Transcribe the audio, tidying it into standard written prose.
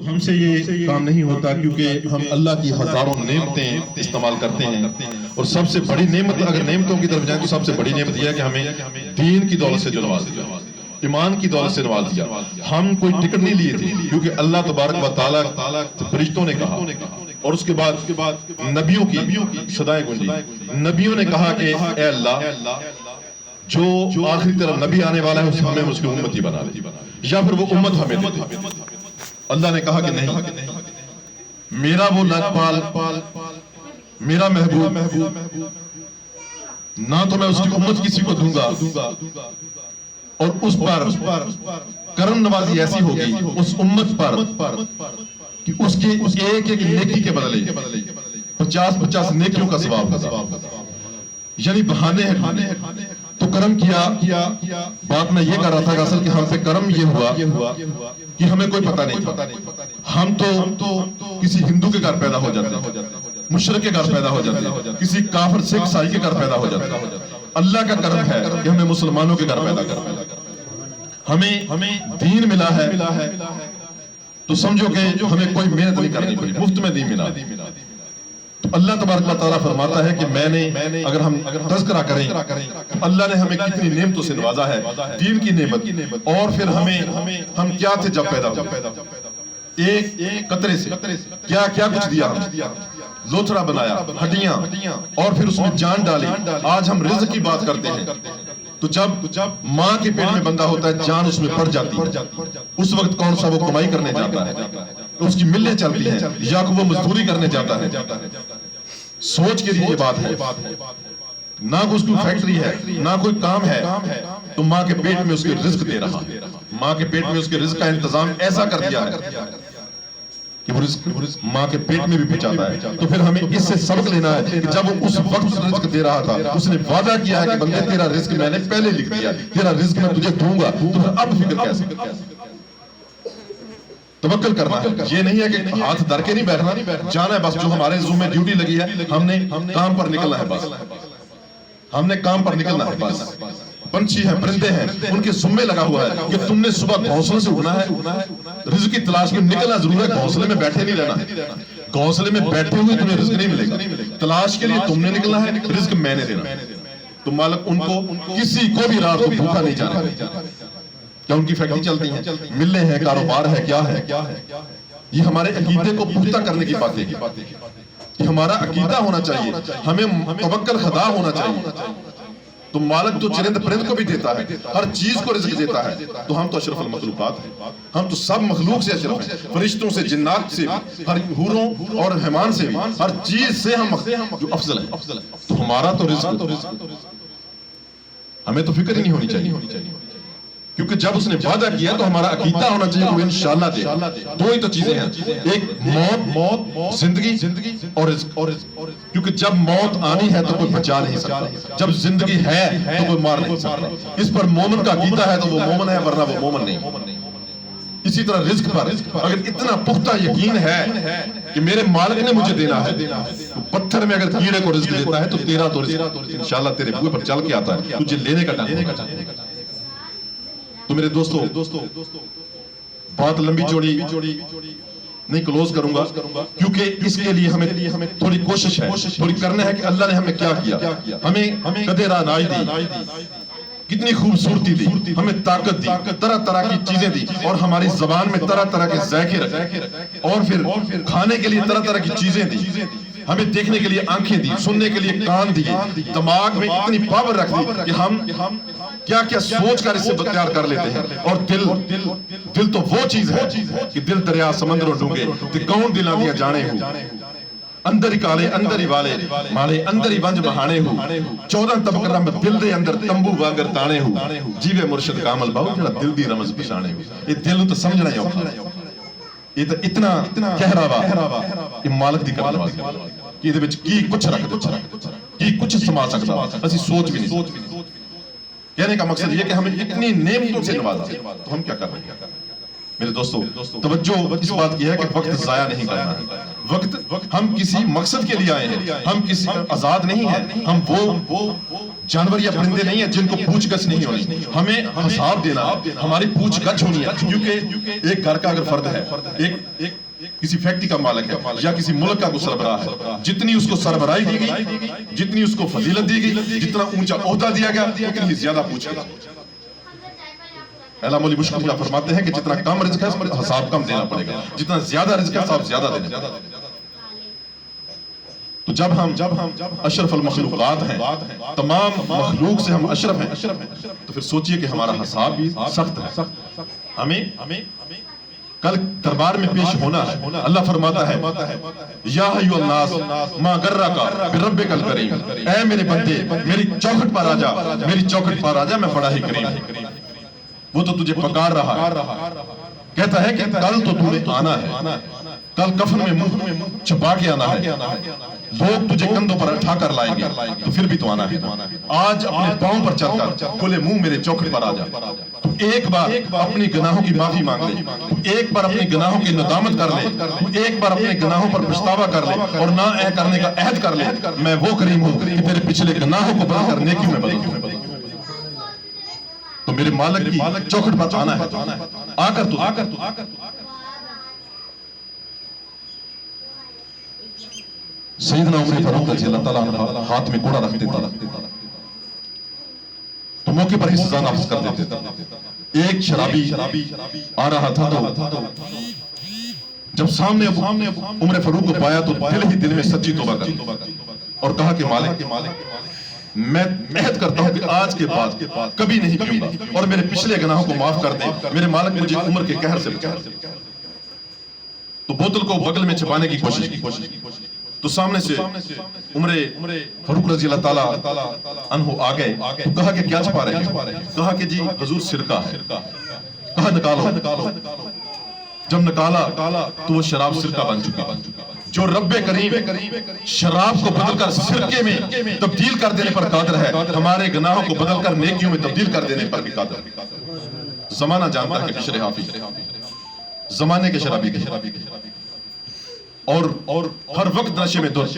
ہم سے یہ کام نہیں ہوتا کیونکہ ہم اللہ کی ہزاروں نعمتیں استعمال کرتے ہیں، اور سب سے بڑی نعمت اگر نعمتوں کی طرف جائیں تو سب سے بڑی نعمت یہ ہے کہ ہمیں دین کی دولت سے جو نواز دیا، ایمان کی دولت سے نواز دیا۔ ہم کوئی ٹکٹ نہیں لیے تھے کیونکہ اللہ تبارک و تعالیٰ فرشتوں نے کہا، اور اس کے بعد نبیوں کی صدائیں گونجی، نبیوں نے کہا کہ اے اللہ جو آخری طرف نبی آنے والا ہے اس ہمیں اس کی امت ہی بنا دے، یا پھر وہ امت ہمیں دے دے۔ اللہ نے کہا کہ نہیں، میرا وہ لاجپال، میرا محبوب، نہ تو میں اس کی امت کسی کو دوں گا، اور اس پر کرم نوازی ایسی ہوگی اس امت پر کہ اس کے ایک ایک نیکی کے بدلے 50 نیکیوں کا ثواب ہوگا۔ یعنی بہانے ہیں تو کرم کیا، بات میں یہ کر رہا تھا کہ اصل کہ ہم پہ کرم یہ ہوا کہ ہمیں کوئی پتہ نہیں تھا۔ ہم تو کسی ہندو کے گھر پیدا ہو جاتے ہیں، مشرک کے گھر پیدا ہو جاتے ہیں، کسی کافر سکھ عیسائی کے گھر پیدا ہو جاتے ہیں۔ اللہ کا کرم ہے کہ ہمیں مسلمانوں کے گھر پیدا کرتا ہے، ہمیں دین ملا ہے، تو سمجھو کہ ہمیں کوئی محنت نہیں کرنی پڑی، مفت میں دین ملا۔ تو اللہ تبارک و تعالیٰ فرماتا ہے کہ میں نے اگر ہم تذکرہ کریں اللہ نے ہمیں کتنی نعمتوں سے نوازا ہے، دین کی نعمت، اور پھر ہم کیا تھے جب پیدا ہوئے، ایک قطرے سے کیا کچھ دیا، لوتھڑا بنایا، ہڈیاں، اور پھر اس میں جان ڈالی۔ آج ہم رزق کی بات کرتے ہیں تو جب ماں کے پیٹ میں بندہ ہوتا ہے جان اس میں پڑ جاتی ہے، اس وقت کون سا وہ کمائی کرنے جاتا ہے، اس کی ملیں چلتی ہیں، یا وہ مزدوری کرنے جاتا ہے۔ سوچ کے لیے یہ بات ہے، نہ کوئی اس کی فیکٹری ہے، نہ کوئی کام ہے، تو ماں کے پیٹ میں اس کے رزق دے رہا، ماں کے پیٹ میں اس کے رزق کا انتظام ایسا کر دیا ہے کہ وہ رزق ماں کے پیٹ میں بھی پہنچاتا ہے۔ تو پھر ہمیں اس سے سبق لینا ہے کہ جب وہ اس وقت رزق دے رہا تھا اس نے وعدہ کیا ہے کہ بندے تیرا رزق میں نے پہلے لکھ دیا، تیرا رزق میں تجھے دوں گا، تو پھر اب فکر کیسے؟ توکل کرنا ہے، یہ نہیں ہے کہ ہاتھ دھر کے نہیں بیٹھنا، جانا ہے بس، جو ہمارے ذمہ ڈیوٹی لگی ہے ہم نے کام پر نکلنا ہے بس، ہم نے کام پر نکلنا ہے بس۔ پنچھی ہیں، پرندے ہیں، ان کے ذمہ لگا ہوا ہے کہ تم نے صبح گھونسلے سے اٹھنا ہے، رزق کی تلاش میں نکلنا ضرور ہے، گھونسلے میں بیٹھے نہیں رہنا، گھونسلے میں بیٹھے ہوئے تمہیں رزق نہیں ملے گا، تلاش کے لیے تم نے نکلنا ہے، رزق میں نے دینا۔ تو مالک ان کو کسی کو بھی رات کو بھوکا نہیں جانا، کیا ان کی فیکٹری چلتی ہیں، ملیں ہیں، کاروبار ہے، کیا ہے؟ یہ ہمارے عقیدے کو پختہ کرنے کی باتیں ہیں کہ ہمارا عقیدہ ہونا چاہیے، ہمیں توکل خدا ہونا چاہیے۔ تو مالک تو چرند پرند کو بھی دیتا ہے، ہر چیز کو رزق دیتا ہے، تو ہم تو اشرف المخلوقات ہیں، ہم تو سب مخلوق سے اشرف ہیں، فرشتوں سے، جنات سے بھی، ہر حوروں اور حیوان سے بھی، ہر چیز سے ہم جو افضل ہیں۔ تو ہمارا تو رزق، ہمیں تو فکر ہی نہیں ہونی چاہیے، کیونکہ جب اس نے وعدہ کیا تو ہمارا عقیدہ ہونا چاہیے کہ وہ انشاءاللہ دے۔ دو ہی تو چیزیں ہیں، ایک موت، زندگی اور رزق، کیونکہ جب موت آنی ہے تو کوئی بچا نہیں سکتا، جب زندگی ہے تو کوئی مار نہیں سکتا۔ اس پر مومن کا عقیدہ ہے تو وہ مومن ہے، ورنہ وہ مومن نہیں۔ اسی طرح رزق پر اگر اتنا پختہ یقین ہے کہ میرے مالک نے مجھے دینا ہے، تو پتھر میں اگر کیڑے کو رزق دیتا ہے تو تیرا تو رزق انشاءاللہ تیرے بوئے پر چل کے آتا ہے، تجھے لینے کا ٹائم۔ تو میرے دوستو، بات لمبی چوڑی نہیں کلوز کروں گا، کیونکہ اس کے لیے ہمیں تھوڑی کوشش ہے، تھوڑی کرنا ہے کہ اللہ نے ہمیں کیا کیا، ہمیں قدر آنائی دی، کتنی خوبصورتی دی، ہمیں طاقت دی، طرح طرح کی چیزیں دی، اور ہماری زبان میں طرح طرح کے ذائقے رکھے، اور پھر کھانے کے لیے طرح طرح کی چیزیں دی، ہمیں دیکھنے کے لیے آنکھیں دی، سننے کے لیے کان دیے، دماغ میں اتنی پاور رکھ دی کہ ہم کیا کیا سوچ کر اسے تیار کر لیتے ہیں۔ اور دل تو وہ چیز ہے کہ دل دریا سمندروں ڈونگے تے کون دلاں دیاں جانے ہو، اندر ہی کالے اندر ہی والے مالے اندر ہی ونج بہانے ہو، 14 طبقہ میں دل دے اندر تمبو وانگر تانے ہو، جیوے مرشد کامل باؤ جڑا دل دی رمز پچھانے ہو۔ یہ دل تو سمجھنا ہی اوکھا، یہ تو اتنا گہراوا یہ مالک دی کرن والی کہ یہ وچ کی کچھ رکھ دے، کی کچھ سما سکتا، اسی سوچ بھی نہیں۔ کہنے کا مقصد یہ کہ ہمیں اتنی نعمتوں سے نوازا تو ہم کیا کر رہے ہیں؟ میرے دوستو توجہ اس بات کی ہے کہ وقت ضائع نہیں کرنا ہے. وقت ہم کسی مقصد کے لیے آئے ہیں, ہم کسی آزاد نہیں ہیں, ہم وہ جانور یا پرندے نہیں ہیں جن کو پوچھ گچھ نہیں ہونی. ہمیں حساب دینا ہے, ہماری پوچھ گچھ ہونی ہے. کیونکہ ایک گھر کا اگر فرد ہے, ایک کسی فیکٹری کا مالک ہے یا کسی ملک کا کوئی سربراہ ہے, جتنی اس کو سربراہی دی گئی, جتنی اس کو فضیلت دی گئی, جتنا اونچا عہدہ دیا گیا, اتنی ہی زیادہ پوچھ گچھ. اعلیٰ مولی مشکل کیا فرماتے ہیں کہ جتنا کم رزق ہے اس پر حساب کم دینا پڑے گا, جتنا زیادہ رزق ہے حساب زیادہ دینا پڑے گا. تو جب ہم اشرف المخلوقات ہیں, تمام مخلوق سے ہم اشرف ہیں, تو پھر سوچئے کہ ہمارا حساب بھی سخت ہے. ہمیں کل دربار میں پیش ہونا ہے. اللہ فرماتا ہے یا ایھا الناس ما غرک بربک الکریم, اے میرے بندے میری چوکھٹ پر آ جا, میری چوکھٹ پر آ جا, میں بڑا ہی کریم ہوں. وہ تو تجھے پکار رہا ہے, کہتا ہے کہ کل تو تُو نے آنا ہے, کل کفن میں منہ چھپا کے آنا ہے, لوگ تجھے کندھوں پر اٹھا کر لائیں گے, تو پھر بھی تو آنا ہے. آج اپنے پاؤں پر چل کر کھلے منہ میرے چوکھٹ پر آ جا. تو ایک بار اپنی گناہوں کی معافی مانگ لے, ایک بار اپنی گناہوں کی ندامت کر لے, ایک بار اپنے گناہوں پر پچھتاوا کر لے اور نہ اے کرنے کا عہد کر لے. میں وہ کریم ہوں کہ تیرے پچھلے گناہوں کو بدل کر نیکیوں میں بدل دوں. تو میرے مالک کی چوکھٹ پر آنا ہے, آ کر تو سیدنا عمر فاروق رضی اللہ تعالیٰ عنہ ہاتھ میں کوڑا رکھتے تھے تو موقع پر ہی سزا نافذ کر دیتے تھے. ایک شرابی آ رہا تھا تو جب سامنے عمر فاروق کو پایا تو دل ہی دل میں سچی توبہ کر اور کہا کہ مالک میں عہد کرتا ہوں کہ آج کے بعد کبھی نہیں پیوں گا اور میرے پچھلے گناہوں کو معاف کر دے, میرے مالک مجھے عمر کے قہر سے بچا. تو بوتل کو بغل میں چھپانے کی کوشش کی, تو سامنے سے عمر فاروق رضی اللہ تعالیٰ عنہ آ گئے. تو کہا کہ کیا چھپا رہے ہیں؟ کہا کہ جی حضور سرکہ ہے. کہا نکالو. جب نکالا تو وہ شراب سرکہ بن چکا. جو رب کریم شراب کو بدل کر سرکے میں تبدیل کر دینے پر قادر ہے, ہمارے گناہوں کو بدل کر نیکیوں میں تبدیل کر دینے پر بھی قادر ہے. زمانہ جانتا ہے کہ بشر حافظ زمانے کے شرابی اور ہر وقت نشے میں دھت,